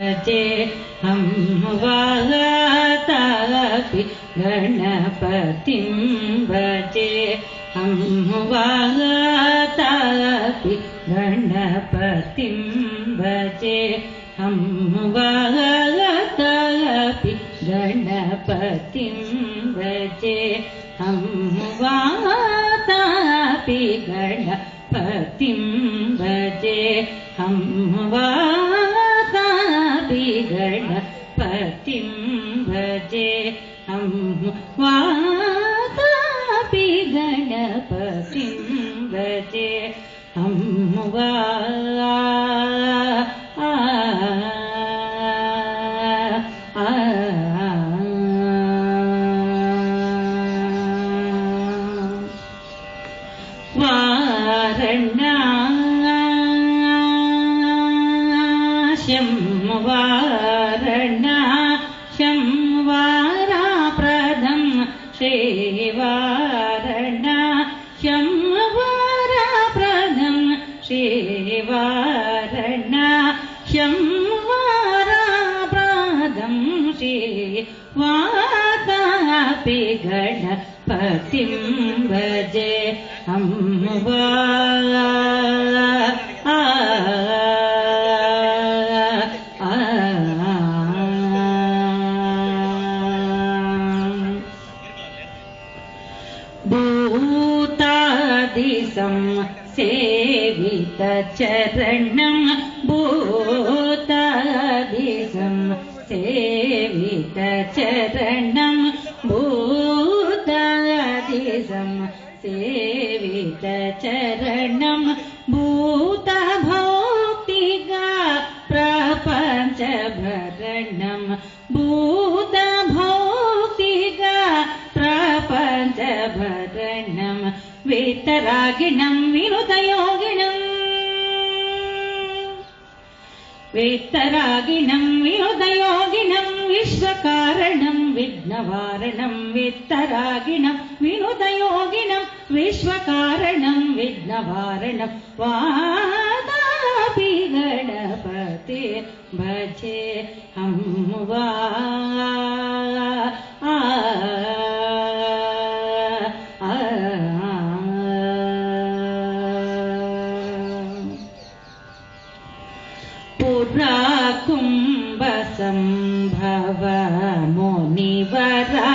जे हम वागतापि गणपतिं भजे हम वागतापि गणपतिं भजे हम वागतापि गणपतिं भजे हम वागतापि गणपतिं भजे हम वागतापि गणपतिं भजे हम वागतापि गणपतिं भजे हम वारणास्यं वारणास्यं वाराप्रदं श्रीवारणास्यं वाराप्रदं श्रीवारणास्यं वाराप्रदं श्रीवातापि गणपतिं भजे हम भूतादिसं सेवितचरणं भूतादिसं सेवितचरणं भूतादिसं सेवितचरणं भूतभौतिका प्रपञ्चभरणं भूतभौतिका प्रपञ्चभरणं वेतरागिणं विनुतयोगिनं वेत्तरागिणं विनुतयोगिनं विश्वकारणं विघ्नवारणं वेत्तरागिणं विनुतयोगिनं विश्वकारणं विघ्नवारणं वातापि गणपते भजे हम कुम्भसम्भव मुनिवरा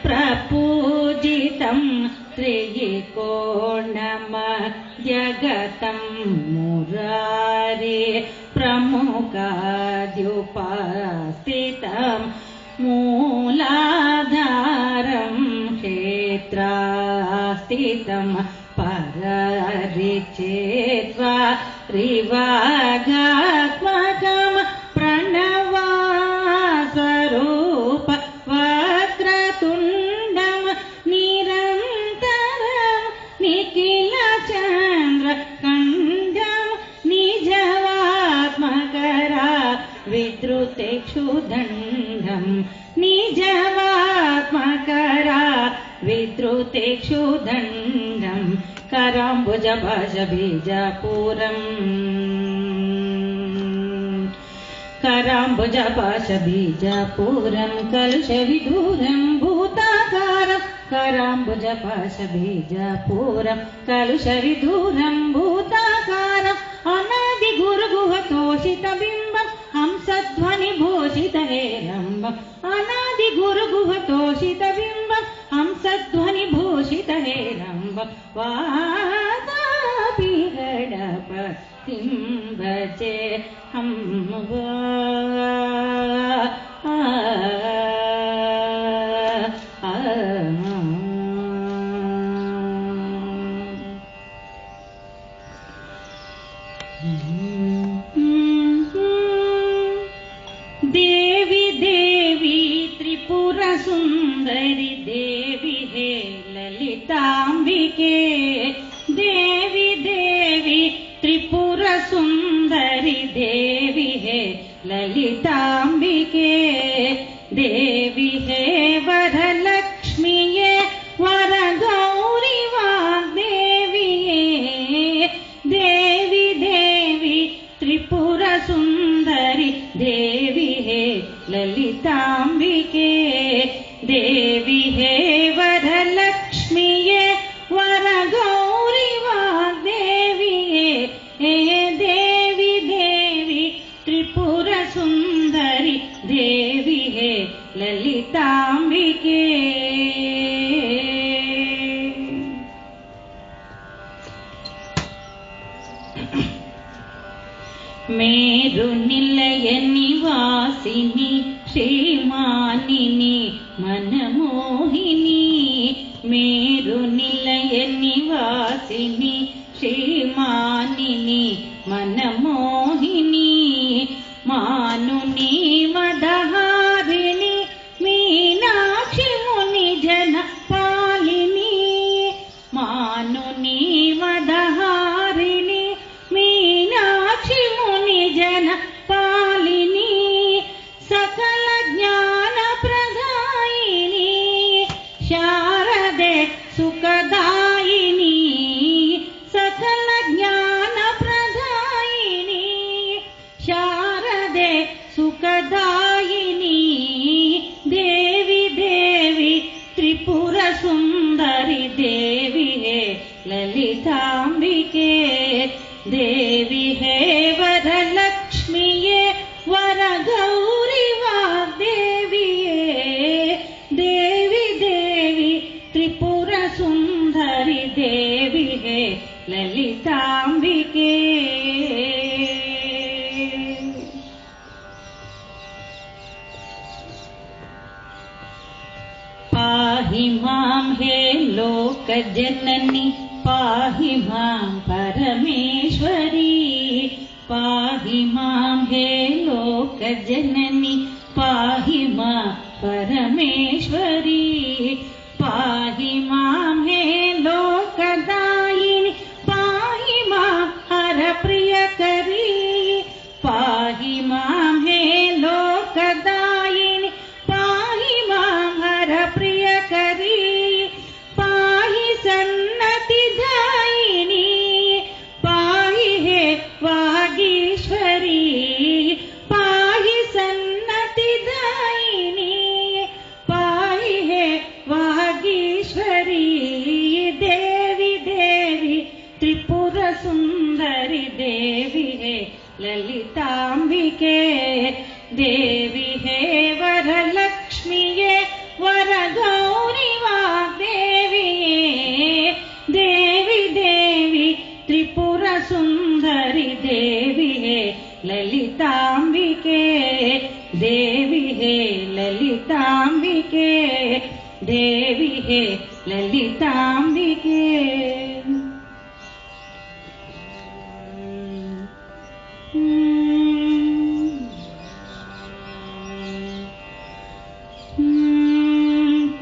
प्रपूजितं त्रिकोणम जगतं मुरारे प्रमुखाद्युपस्थितं मूलाधारं क्षेत्रास्थितं पररिचेत्वा त्रिवागात्मकं प्रणवास्वरूप वक्रतुण्डं निरन्तरं निखिलचन्द्रखण्डं निजवात्मकरा विद्रुतेक्षुदण्डं निजवात्मकरा विद्रुतेक्षुदण्डं कराम्बुजभाषबीजपूरम् कराम्बुजपाशबीजपूरं कलुषविदूरं भूताकारं कराम्बुजपाशबीजपूरं कलुषविदूरं भूताकारम् अनादिगुरुगुहतोषितबिम्बं हंसध्वनिभूषितहेरम्बम् अनादिगुरुगुहतोषितबिम्बं हंसध्वनिभूषितहेरम्बं वातापि गणपतिं भजे हम देवी देवी त्रिपुर सुंदरी देवी हे ललितांबिके देवी देवी त्रिपुर सुंदरी देवी हे ललितांबिके देवी हे वरलक्ष्मीये वरगौरी वाग्देविये देवी देवी त्रिपुर सुंदरी देवी ललिताम्बिके देवी हे वरलक्ष्मीये वरगौरी वाग्देविये हे देवी देवी त्रिपुरसुन्दरि देवी हे ललिताम्बिके मेरुनिलय निवासिनी श्रीमानिनी मनमोहिनी मेरुनिलय निवासिनी श्रीमानिनी मनमोहिनी मानुनी मदहारिणी मीनाक्षि मुनि जन पालिनी मानुनी मदहारिणी मीनाक्षि मुनि जन पालिनी सकल ज्ञान प्रदायिनी शारदे सुखदायिनी सकल ज्ञान प्रदायिनी शारदे सुखदायिनी देवी देवी त्रिपुर सुंदरी देवी हे ललितांबिके देवी हे वरलक्ष्मीये वरगौरी वाग्देविये देवी देवी त्रिपुर सुंदरी देवी हे ललितांबिके पाहि मां हे लोकजननी पाहि मां परमेश्वरी पाहि मां हे लोकजननी पाहि मां परमेश्वरी पाहि मां हे लोकदायिनी पाहि मां हरप्रियकरी पाहि मां हे लोकदायिनी पाहि मां हरप्रियकरी पाहि सन्नतिदायिनी पाहि हे वागीश्वरी पाहि सन्नतिदायिनी पाहि हे वागीश्वरी देवी देवी त्रिपुर सुंदरी देवी हे ललितांबिके देवी हे वरलक्ष्मीये वरगौरी वाग्देविये देवी देवी त्रिपुर सुंदरी देवी हे ललितांबिके देवी हे ललितांबिके देवी हे ललितांबिके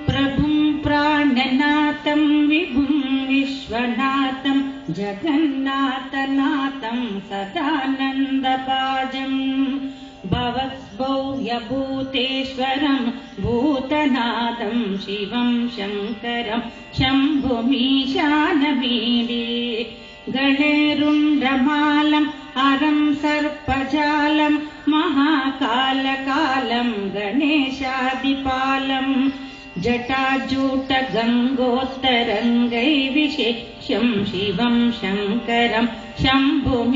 प्रभुं प्राणनाथं विभुं विश्वनाथं जगन्नाथनाथं सदानन्दभाजं भवद्भव्यभूतेश्वरं भूतनाथं शिवं शङ्करं शम्भुमीशानमीडे गणेरुण्डमालं हरं सर्पजालं महाकालकालं गणेशादिपालं जटाजूटगङ्गोत्तरङ्गैर्विशेष्यं शिवं शङ्करं शम्भुमीशानमीडे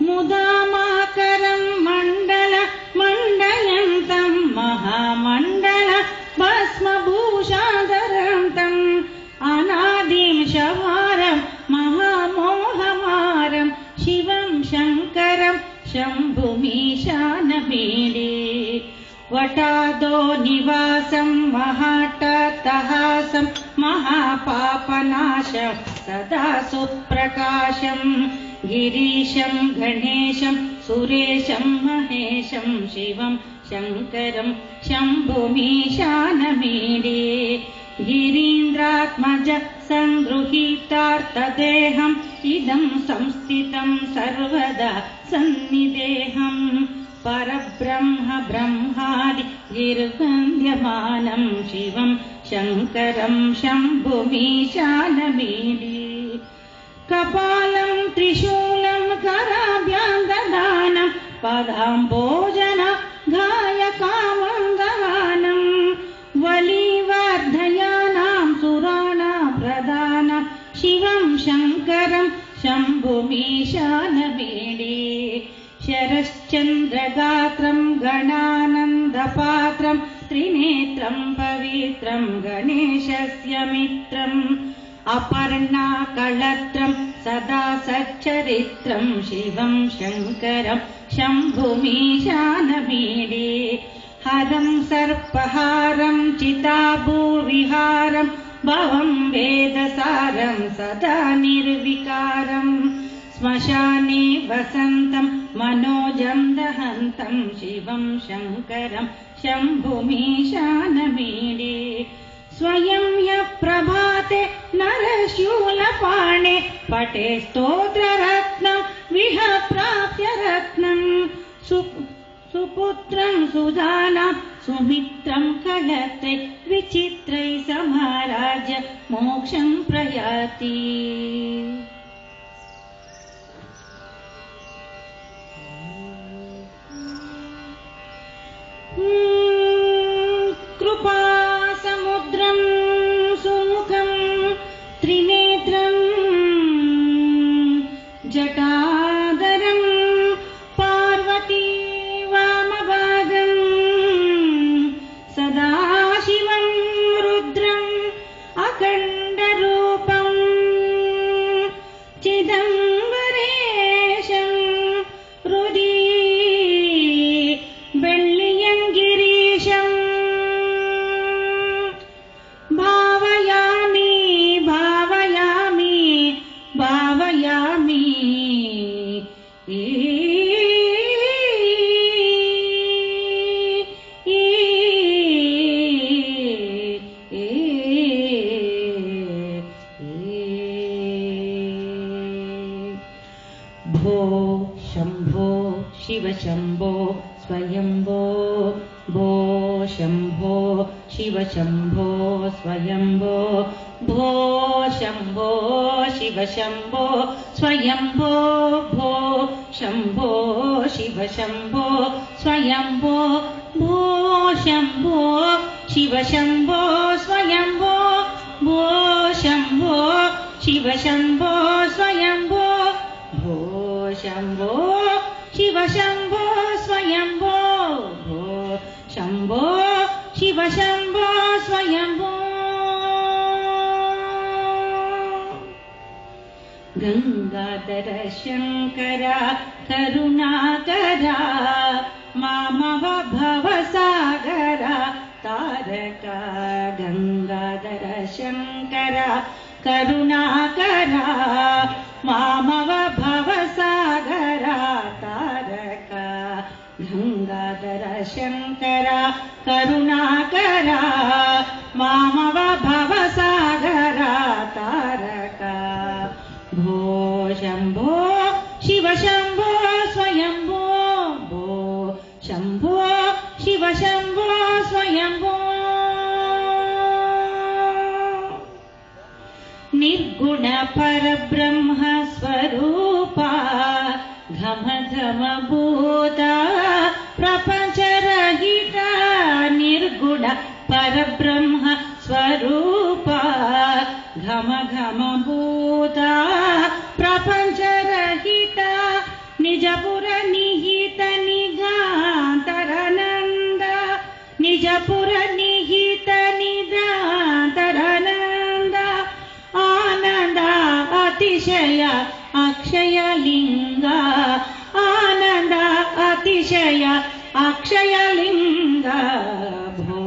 मुदामाकरं मण्डल मण्डयन्तं महामण्डल भस्मभूषाधरं तम् अनादिं शवारं महामोहमारं शिवं शङ्करं शम्भुमीशानमीडे वटादो निवासं महाट्टहासं महापापनाशं सदा सुप्रकाशं गिरीशं गणेशं सुरेशं महेशं शिवं शङ्करं शम्भुमीशानमीडे गिरीन्द्रात्मज सङ्गृहीतार्थदेहं इदं संस्थितं सर्वदा सन्निदेहं परब्रह्म ब्रह्मादि गिर्वन्द्यमानं शिवं शङ्करं शम्भुमीशानमीडे कपालं त्रिशूलं कराभ्यां ददानं पदाम्बोजन गायकामङ्गवानम् वलिवर्धयानां सुराणां प्रधानं शिवं शङ्करं शम्भुमीशानमीडे शरश्चन्द्रगात्रं गणानन्दपात्रं त्रिनेत्रं पवित्रं गणेशस्य मित्रम् अपर्णाकळत्रं सदा सच्चरित्रं शिवं शङ्करं शम्भुमीशानमीडे हरं सर्पहारं चिताभूविहारं भवं वेदसारं सदा निर्विकारं श्मशाने वसन्तं मनोजं दहन्तं शिवं शङ्करं शम्भुमीशानमीडे स्वयं यः प्रभाते नरशूलपाणे पटे स्तोत्ररत्नं विहप्राप्य रत्नं सुपुत्रं सुदानं सुमित्रं कलत्रे विचित्रै समाराज्य मोक्षं प्रयाति कृपासमुद्रं सुमुखं त्रिनेत्रं जटाधरं पार्वती वामभागं सदाशिवं रुद्रम् अखण्डरूपं चिदम्बरेशं हृदि बेळ्ळियङ्गिरीशं भावयामि भावयामि भावयामि भो शम्भो शिव शम्भो स्वयम्भो भो शम्भो शिव शम्भो स्वयम्भो भो शम्भो शिव शम्भो स्वयम्भो भो शम्भो शिव शम्भो स्वयम्भो भो शम्भो शिव शम्भो स्वयम्भो भो शम्भो शिव शम्भो स्वयम्भो भो शम्भो शिव शम्भो स्वयम्भो भो शम्भो शिव शम्भो स्वयम्भो गंगाधर शंकर करुणाकरा मामव भवसागर तारक गंगाधर शंकर करुणाकरा मामव भवसागर तारक गंगाधर शंकर करुणाकरा मामव भवसागर तारक भो शम्भो शिव शम्भो स्वयम्भो भो शम्भो शिव शम्भो स्वयम्भो निर्गुण परब्रह्म स्वरूपा घम घम भूता प्रपंचरहिता निर्गुण परब्रह्म स्वरूपा घम घम भूता प्रपंचरहिता निजपुर निहित निगान्तरानन्द निजपुर निहित निगान्तरानन्द आनन्द अतिशय अक्षयलिंग आनन्द अतिशय अक्षयलिंग भो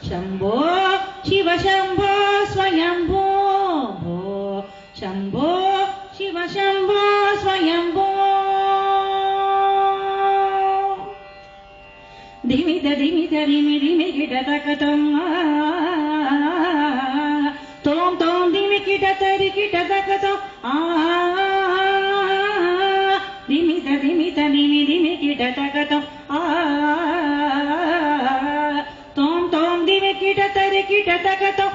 शम्भो शिव शम्भो स्वयम्भो भो शम्भो शिव शम्भो स्वयम्भो धिमिद धिमिद धिमि धिमि गिटतकतं तों तों धिमि गिटतरि गिटतकतं धिमिद धिमिद धिमि धिमि गिटतकतं तों तों धिमि गिटतरि गिटतकतं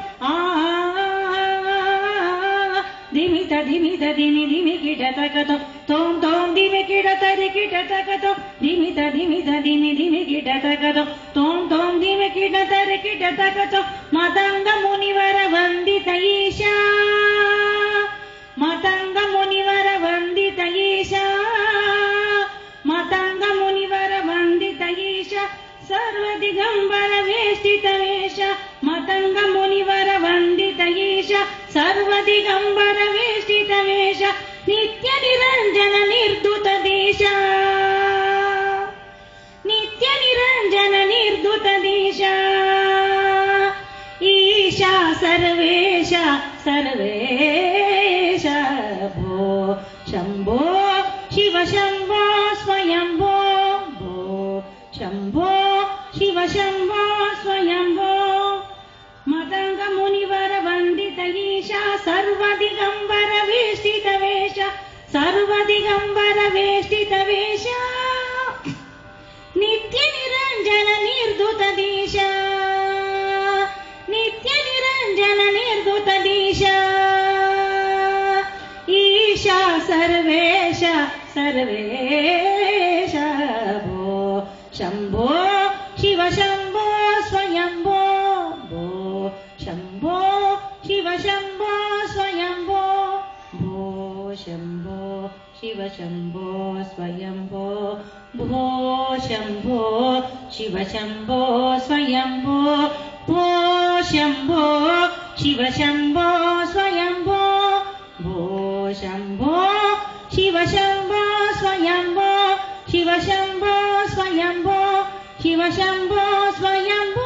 धिमिद धिमिद धिमि धिमि गिटतकतं तों तों ದಿಮಿ ಕಿಟ ತರಿ ಕಿಟ ತಕತೋ ದಿಮಿತ ದಿಮಿತ ದಿಮಿ ದಿಮಿ ಕಿಟ ತಕತೋ ತೋಂ ತೋಂ ದಿಮಿ ಕಿಟ ತರಿ ಕಿಟ ತಕತೋ ಮತಂಗ ಮುನಿವರ ವಂದಿತ ಈಶಾ ಮತಂಗ ಮುನಿವರ ವಂದಿತ ಈಶಾ ಮತಂಗ ಮುನಿವರ ವಂದಿತ ಈಶಾ ಸರ್ವ ದಿಗಂಬರ ವೇಷ್ಟಿತ ವೇಷ ಮತಂಗ ಮುನಿವರ ವಂದಿತ ಈಶ ಸರ್ವ ದಿಗಂಬರ ವೇಷ್ಟಿತ ವೇಷ ನಿತ್ಯ ನಿರಂಜನ ನಿರ್ಧುತ ದೇಶ ನಿತ್ಯ ನಿರಂಜನ ನಿರ್ಧುತ ದೇಶ ಈಶಾ ಸರ್ವೇಶ ಸರ್ವೇಶ ಭೋ ಶಂಭೋ ಶಿವ ಶಂಭೋ ಸ್ವಯಂಭೋ ಭೋ ಶಂಭೋ ಶಿವ ಶಂಭೋ ಸ್ವಯಂಭೋ ಮತಂಗ ಮುನಿವರ ವಂದಿತ ಈಶಾ ಸರ್ವ ದಿಗಂಬರ ವೇಷ್ಟಿತ ವೇಷ ಸರ್ವ ದಿಗಂಬರ ವೇಷ್ಟಿತ ವೇಷ ನಿತ್ಯ ನಿರಂಜನ ನಿರ್ಧುತ ದೇಶ ನಿತ್ಯ ನಿರಂಜನ ನಿರ್ಧುತ ದೇಶ ಈಶಾ ಸರ್ವೇಶ ಸರ್ವೇಶ ಭೋ ಶಂಭೋ ಶಿವ ಶಂಭೋ ಸ್ವಯಂಭೋ ಭೋ ಶಂಭೋ ಶಿವ ಶಂಭೋ ಸ್ವಯಂಭೋ ಭೋ ಶಂಭೋ ಶಿವ ಶಂಭೋ ಸ್ವಯಂಭೋ ಭೋ ಶಂಭೋ ಶಿವ ಶಂಭೋ ಸ್ವಯಂಭೋ ಭೋ ಶಂಭೋ ಶಿವ ಶಂಭೋ ಸ್ವಯಂಭೋ ಭೋ ಶಂಭೋ ಶಿವ ಶಂಭೋ ಸ್ವಯಂಭೋ ಶಿವ ಶಂಭೋ ಸ್ವಯಂಭೋ ಶಿವ ಶಂಭೋ ಸ್ವಯಂಭೋ